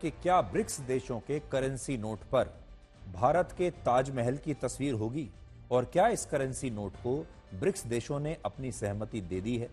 कि क्या ब्रिक्स देशों के करेंसी नोट पर भारत के ताजमहल की तस्वीर होगी और क्या इस करेंसी नोट को ब्रिक्स देशों ने अपनी सहमति दे दी है।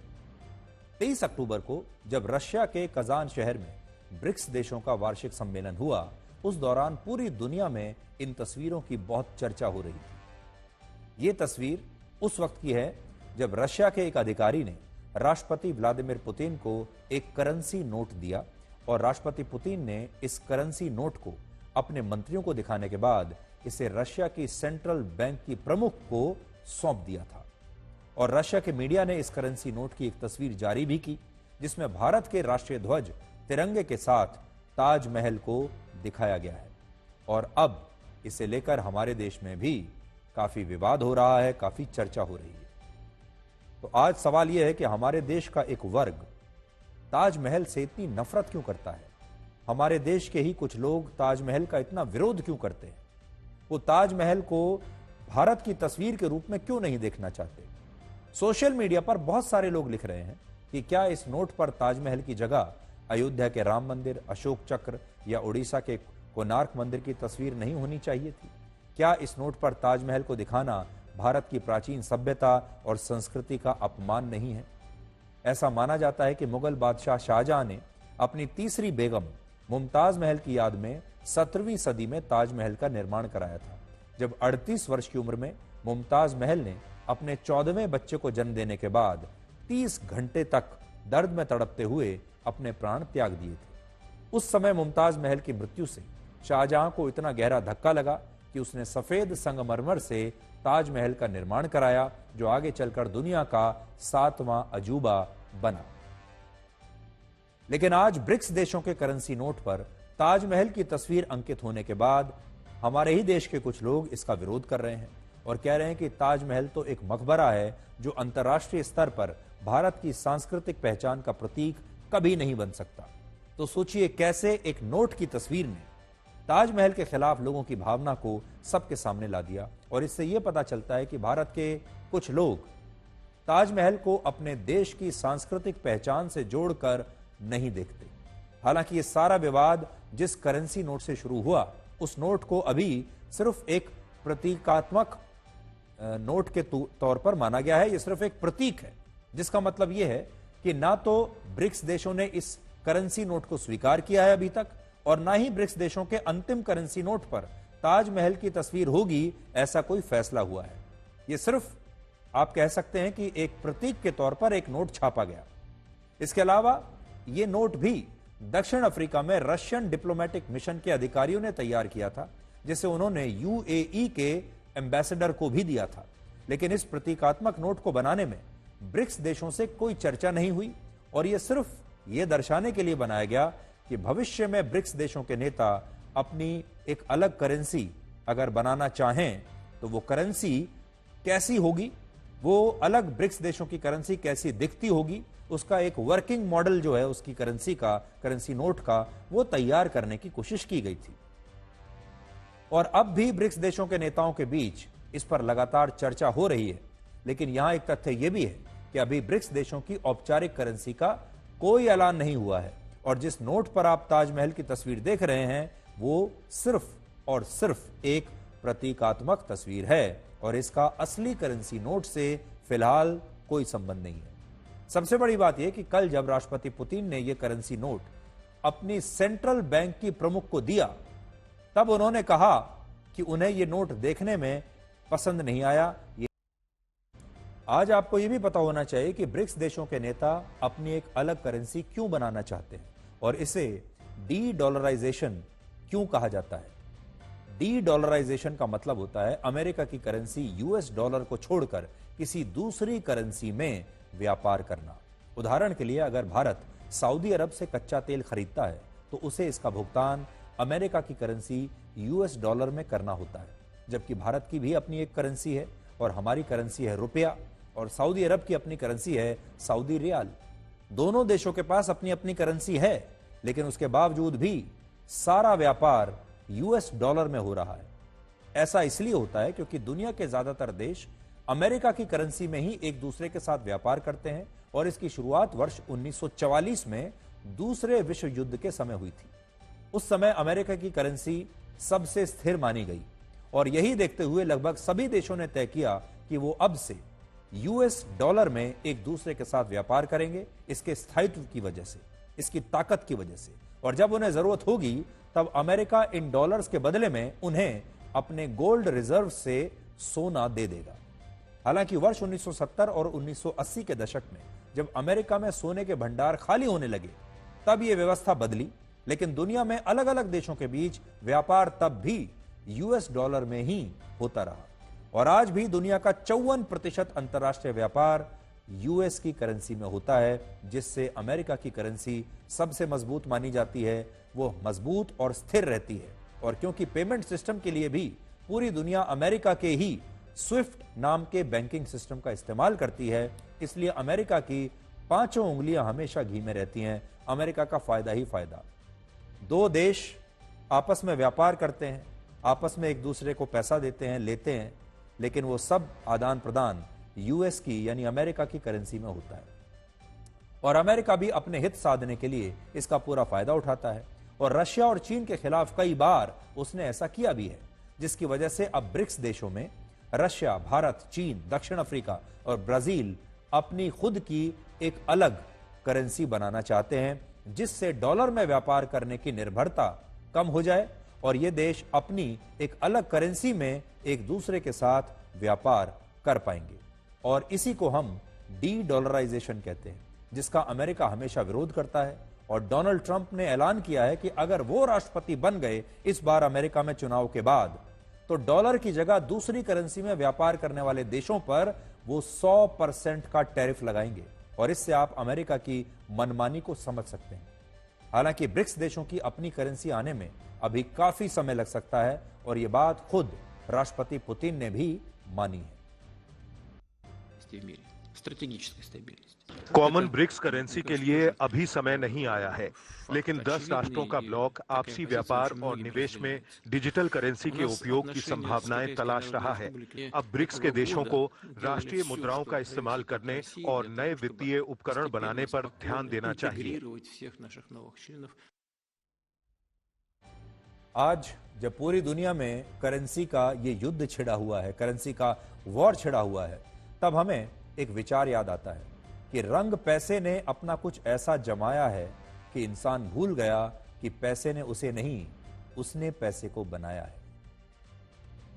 23 अक्टूबर को जब रशिया के कजान शहर में ब्रिक्स देशों का वार्षिक सम्मेलन हुआ, उस दौरान पूरी दुनिया में इन तस्वीरों की बहुत चर्चा हो रही थी। ये तस्वीर उस वक्त की है जब रशिया के एक अधिकारी ने राष्ट्रपति व्लादिमीर पुतिन को एक करेंसी नोट दिया और राष्ट्रपति पुतिन ने इस करेंसी नोट को अपने मंत्रियों को दिखाने के बाद इसे रशिया की सेंट्रल बैंक की प्रमुख को सौंप दिया था। और रशिया के मीडिया ने इस करेंसी नोट की एक तस्वीर जारी भी की जिसमें भारत के राष्ट्रीय ध्वज तिरंगे के साथ ताजमहल को दिखाया गया है। और अब इसे लेकर हमारे देश में भी काफी विवाद हो रहा है, काफी चर्चा हो रही है। तो आज सवाल यह है कि हमारे देश का एक वर्ग ताजमहल से इतनी नफरत क्यों करता है। हमारे देश के ही कुछ लोग ताजमहल का इतना विरोध क्यों करते हैं। वो ताजमहल को भारत की तस्वीर के रूप में क्यों नहीं देखना चाहते। सोशल मीडिया पर बहुत सारे लोग लिख रहे हैं कि क्या इस नोट पर ताजमहल की जगह अयोध्या के राम मंदिर, अशोक चक्र या उड़ीसा के कोणार्क मंदिर की तस्वीर नहीं होनी चाहिए थी। क्या इस नोट पर ताजमहल को दिखाना भारत की प्राचीन सभ्यता और संस्कृति का अपमान नहीं है। ऐसा माना जाता है कि मुगल बादशाह शाहजहां ने अपनी तीसरी बेगम मुमताज महल की याद में 17वीं सदी में ताजमहल का निर्माण कराया था। जब 38 वर्ष की उम्र में मुमताज महल ने अपने 14वें बच्चे को जन्म देने के बाद 30 घंटे तक दर्द में तड़पते हुए अपने प्राण त्याग दिए थे। उस समय मुमताज महल की मृत्यु से शाहजहां को इतना गहरा धक्का लगा कि उसने सफेद संगमरमर से ताजमहल का निर्माण कराया, जो आगे चलकर दुनिया का 7वां अजूबा बना। लेकिन आज ब्रिक्स देशों के करेंसी नोट पर ताजमहल की तस्वीर अंकित होने के बाद हमारे ही देश के कुछ लोग इसका विरोध कर रहे हैं और कह रहे हैं कि ताजमहल तो एक मकबरा है जो अंतर्राष्ट्रीय स्तर पर भारत की सांस्कृतिक पहचान का प्रतीक कभी नहीं बन सकता। तो सोचिए कैसे एक नोट की तस्वीर ने ताजमहल के खिलाफ लोगों की भावना को सबके सामने ला दिया। और इससे यह पता चलता है कि भारत के कुछ लोग ताजमहल को अपने देश की सांस्कृतिक पहचान से जोड़कर नहीं देखते। हालांकि ये सारा विवाद जिस करेंसी नोट से शुरू हुआ, उस नोट को अभी सिर्फ एक प्रतीकात्मक नोट के तौर पर माना गया है। यह सिर्फ एक प्रतीक है, जिसका मतलब यह है कि ना तो ब्रिक्स देशों ने इस करेंसी नोट को स्वीकार किया है अभी तक, और ना ही ब्रिक्स देशों के अंतिम करेंसी नोट पर ताजमहल की तस्वीर होगी, ऐसा कोई फैसला हुआ है। यह सिर्फ आप कह सकते हैं कि एक प्रतीक के तौर पर एक नोट छापा गया। इसके अलावा यह नोट भी दक्षिण अफ्रीका में रशियन डिप्लोमेटिक मिशन के अधिकारियों ने तैयार किया था, जिसे उन्होंने यूएई के एम्बेसडर को भी दिया था। लेकिन इस प्रतीकात्मक नोट को बनाने में ब्रिक्स देशों से कोई चर्चा नहीं हुई और यह सिर्फ यह दर्शाने के लिए बनाया गया कि भविष्य में ब्रिक्स देशों के नेता अपनी एक अलग करेंसी अगर बनाना चाहें तो वो करेंसी कैसी होगी, वो अलग ब्रिक्स देशों की करेंसी कैसी दिखती होगी, उसका एक वर्किंग मॉडल जो है उसकी करेंसी का, करेंसी नोट का, वो तैयार करने की कोशिश की गई थी। और अब भी ब्रिक्स देशों के नेताओं के बीच इस पर लगातार चर्चा हो रही है। लेकिन यहां एक तथ्य यह भी है कि अभी ब्रिक्स देशों की औपचारिक करेंसी का कोई ऐलान नहीं हुआ है और जिस नोट पर आप ताजमहल की तस्वीर देख रहे हैं वो सिर्फ और सिर्फ एक प्रतीकात्मक तस्वीर है और इसका असली करेंसी नोट से फिलहाल कोई संबंध नहीं है। सबसे बड़ी बात यह कि कल जब राष्ट्रपति पुतिन ने यह करेंसी नोट अपनी सेंट्रल बैंक की प्रमुख को दिया, तब उन्होंने कहा कि उन्हें यह नोट देखने में पसंद नहीं आया। आज आपको यह भी पता होना चाहिए कि ब्रिक्स देशों के नेता अपनी एक अलग करेंसी क्यों बनाना चाहते हैं और इसे डी डॉलराइजेशन क्यों कहा जाता है। डी डॉलराइजेशन का मतलब होता है अमेरिका की करेंसी यूएस डॉलर को छोड़कर किसी दूसरी करेंसी में व्यापार करना। उदाहरण के लिए अगर भारत सऊदी अरब से कच्चा तेल खरीदता है तो उसे इसका भुगतान अमेरिका की करेंसी यूएस डॉलर में करना होता है, जबकि भारत की भी अपनी एक करेंसी है और हमारी करेंसी है रुपया और सऊदी अरब की अपनी करेंसी है सऊदी रियाल। दोनों देशों के पास अपनी अपनी करेंसी है, लेकिन उसके बावजूद भी सारा व्यापार यूएस डॉलर में हो रहा है। ऐसा इसलिए होता है क्योंकि दुनिया के ज्यादातर देश अमेरिका की करेंसी में ही एक दूसरे के साथ व्यापार करते हैं और इसकी शुरुआत वर्ष 1944 में दूसरे विश्व युद्ध के समय हुई थी। उस समय अमेरिका की करेंसी सबसे स्थिर मानी गई और यही देखते हुए लगभग सभी देशों ने तय किया कि वो अब से यूएस डॉलर में एक दूसरे के साथ व्यापार करेंगे, इसके स्थायित्व की वजह से, इसकी ताकत की वजह से। और जब उन्हें जरूरत होगी तब अमेरिका इन डॉलर्स के बदले में उन्हें अपने गोल्ड रिजर्व से सोना दे देगा। हालांकि वर्ष 1970 और 1980 के दशक में जब अमेरिका में सोने के भंडार खाली होने लगे तब यह व्यवस्था बदली, लेकिन दुनिया में अलग अलग देशों के बीच व्यापार तब भी यूएस डॉलर में ही होता रहा और आज भी दुनिया का 54% अंतर्राष्ट्रीय व्यापार यूएस की करेंसी में होता है, जिससे अमेरिका की करेंसी सबसे मजबूत मानी जाती है। वो मजबूत और स्थिर रहती है और क्योंकि पेमेंट सिस्टम के लिए भी पूरी दुनिया अमेरिका के ही स्विफ्ट नाम के बैंकिंग सिस्टम का इस्तेमाल करती है, इसलिए अमेरिका की पांचों उंगलियां हमेशा घी में रहती हैं। अमेरिका का फायदा ही फायदा। दो देश आपस में व्यापार करते हैं, आपस में एक दूसरे को पैसा देते हैं, लेते हैं, लेकिन वो सब आदान प्रदान यूएस की यानी अमेरिका की करेंसी में होता है और अमेरिका भी अपने हित साधने के लिए इसका पूरा फायदा उठाता है और रशिया और चीन के खिलाफ कई बार उसने ऐसा किया भी है, जिसकी वजह से अब ब्रिक्स देशों में रशिया, भारत, चीन, दक्षिण अफ्रीका और ब्राजील अपनी खुद की एक अलग करेंसी बनाना चाहते हैं, जिससे डॉलर में व्यापार करने की निर्भरता कम हो जाए और ये देश अपनी एक अलग करेंसी में एक दूसरे के साथ व्यापार कर पाएंगे। और इसी को हम डी डॉलराइजेशन कहते हैं, जिसका अमेरिका हमेशा विरोध करता है और डोनाल्ड ट्रंप ने ऐलान किया है कि अगर वो राष्ट्रपति बन गए इस बार अमेरिका में चुनाव के बाद, तो डॉलर की जगह दूसरी करेंसी में व्यापार करने वाले देशों पर वो 100% का टैरिफ लगाएंगे और इससे आप अमेरिका की मनमानी को समझ सकते हैं। हालांकि ब्रिक्स देशों की अपनी करेंसी आने में अभी काफी समय लग सकता है और यह बात खुद राष्ट्रपति पुतिन ने भी मानी है। कॉमन ब्रिक्स करेंसी के लिए अभी समय नहीं आया है, लेकिन 10 राष्ट्रों का ब्लॉक आपसी व्यापार और निवेश में डिजिटल करेंसी के उपयोग की संभावनाएं तलाश रहा है। अब ब्रिक्स के देशों को राष्ट्रीय मुद्राओं का इस्तेमाल करने और नए वित्तीय उपकरण बनाने पर ध्यान देना चाहिए। आज जब पूरी दुनिया में करेंसी का ये युद्ध छिड़ा हुआ है, करेंसी का वॉर छिड़ा हुआ है, तब हमें एक विचार याद आता है कि रंग पैसे ने अपना कुछ ऐसा जमाया है कि इंसान भूल गया कि पैसे ने उसे नहीं, उसने पैसे को बनाया है।